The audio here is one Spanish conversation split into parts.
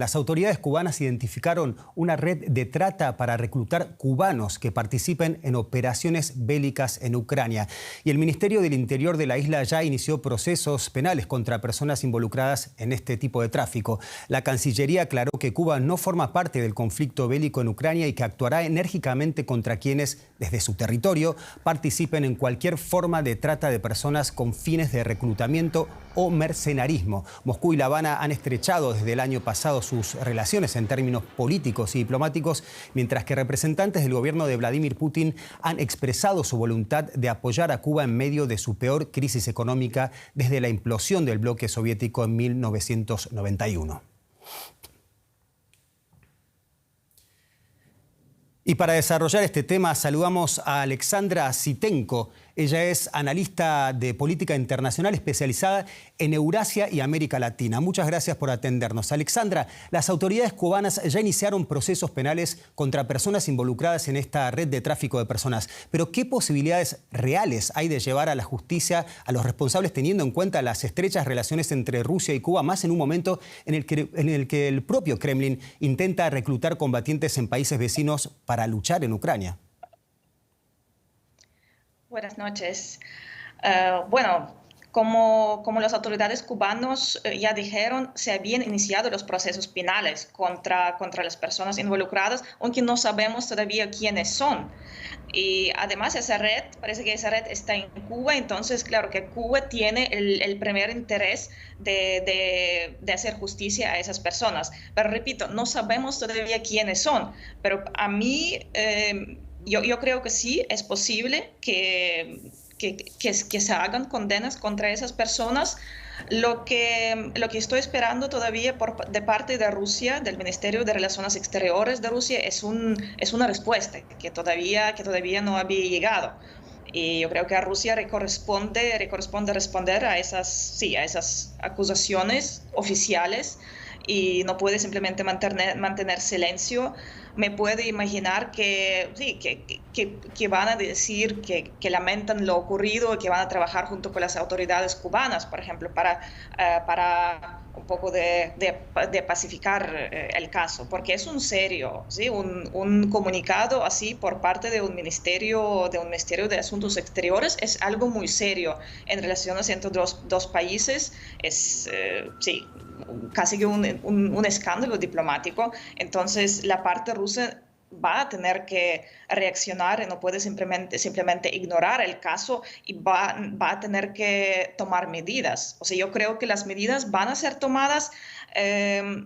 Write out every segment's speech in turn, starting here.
Las autoridades cubanas identificaron una red de trata para reclutar cubanos que participen en operaciones bélicas en Ucrania. Y el Ministerio del Interior de la isla ya inició procesos penales contra personas involucradas en este tipo de tráfico. La Cancillería aclaró que Cuba no forma parte del conflicto bélico en Ucrania y que actuará enérgicamente contra quienes, desde su territorio, participen en cualquier forma de trata de personas con fines de reclutamiento o mercenarismo. Moscú y La Habana han estrechado desde el año pasado sus relaciones en términos políticos y diplomáticos, mientras que representantes del gobierno de Vladimir Putin han expresado su voluntad de apoyar a Cuba en medio de su peor crisis económica desde la implosión del bloque soviético en 1991. Y para desarrollar este tema saludamos a Alexandra Sitenko. Ella es analista de política internacional especializada en Eurasia y América Latina. Muchas gracias por atendernos. Alexandra, las autoridades cubanas ya iniciaron procesos penales contra personas involucradas en esta red de tráfico de personas. Pero ¿qué posibilidades reales hay de llevar a la justicia a los responsables teniendo en cuenta las estrechas relaciones entre Rusia y Cuba, más en un momento en el que el propio Kremlin intenta reclutar combatientes en países vecinos para luchar en Ucrania? Buenas noches. Bueno, como las autoridades cubanas ya dijeron, se habían iniciado los procesos penales contra las personas involucradas, aunque no sabemos todavía quiénes son. Y además parece que esa red está en Cuba, entonces claro que Cuba tiene el primer interés de hacer justicia a esas personas. Pero repito, no sabemos todavía quiénes son, pero a mí... Yo creo que sí, es posible que se hagan condenas contra esas personas. Lo que estoy esperando todavía de parte de Rusia, del Ministerio de Relaciones Exteriores de Rusia, es una respuesta que todavía no había llegado. Y yo creo que a Rusia le corresponde responder a esas acusaciones oficiales y no puede simplemente mantener silencio. Me puedo imaginar que van a decir que lamentan lo ocurrido y que van a trabajar junto con las autoridades cubanas, por ejemplo, para un poco de pacificar el caso, porque es un comunicado así por parte de un ministerio de Asuntos Exteriores es algo muy serio en relaciones entre dos países. Es casi que un escándalo diplomático. Entonces la parte rusa va a tener que reaccionar y no puede simplemente ignorar el caso y va a tener que tomar medidas. O sea, yo creo que las medidas van a ser tomadas.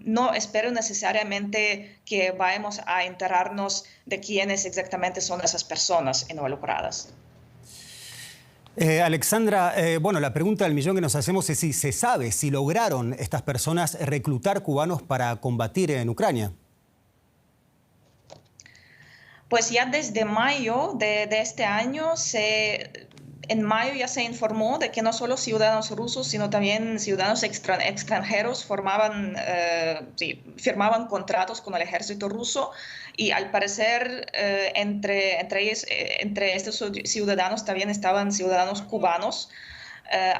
No espero necesariamente que vayamos a enterarnos de quiénes exactamente son esas personas involucradas. Alexandra, bueno, la pregunta del millón que nos hacemos es si se sabe si lograron estas personas reclutar cubanos para combatir en Ucrania. Pues ya desde mayo de este año, en mayo ya se informó de que no solo ciudadanos rusos, sino también ciudadanos extranjeros firmaban contratos con el ejército ruso y al parecer entre estos ciudadanos también estaban ciudadanos cubanos.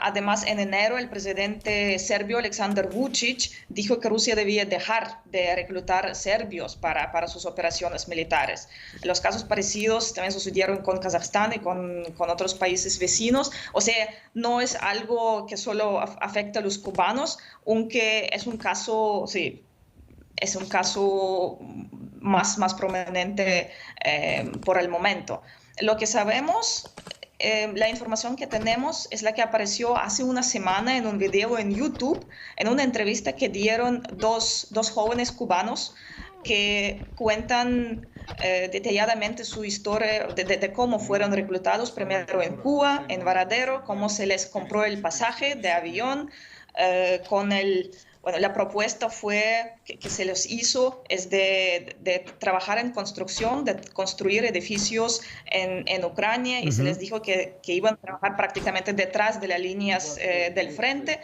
Además, en enero, el presidente serbio Aleksandar Vučić dijo que Rusia debía dejar de reclutar serbios para sus operaciones militares. Los casos parecidos también sucedieron con Kazajstán y con otros países vecinos. O sea, no es algo que solo afecta a los cubanos, aunque es un caso, más prominente por el momento. Lo que sabemos... la información que tenemos es la que apareció hace una semana en un video en YouTube, en una entrevista que dieron dos jóvenes cubanos que cuentan detalladamente su historia de cómo fueron reclutados primero en Cuba, en Varadero, cómo se les compró el pasaje de avión Bueno, la propuesta fue que se les hizo es de trabajar en construcción, de construir edificios en Ucrania y se les dijo que iban a trabajar prácticamente detrás de las líneas del frente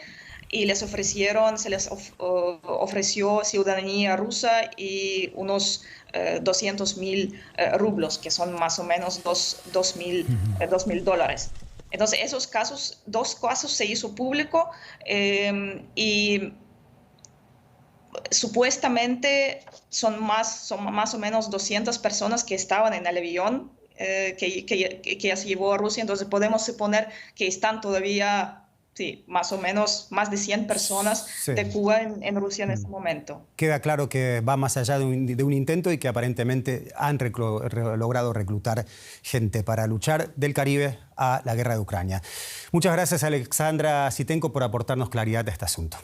y se les ofreció ciudadanía rusa y unos 200.000 rublos, que son más o menos $2.000. Entonces, dos casos se hizo público y supuestamente son más o menos 200 personas que estaban en el avión que ya se llevó a Rusia, entonces podemos suponer que están todavía, sí, más o menos más de 100 personas de Cuba en Rusia en este momento. Queda claro que va más allá de un intento y que aparentemente han logrado reclutar gente para luchar del Caribe a la guerra de Ucrania. Muchas gracias, Alexandra Sitenko, por aportarnos claridad a este asunto.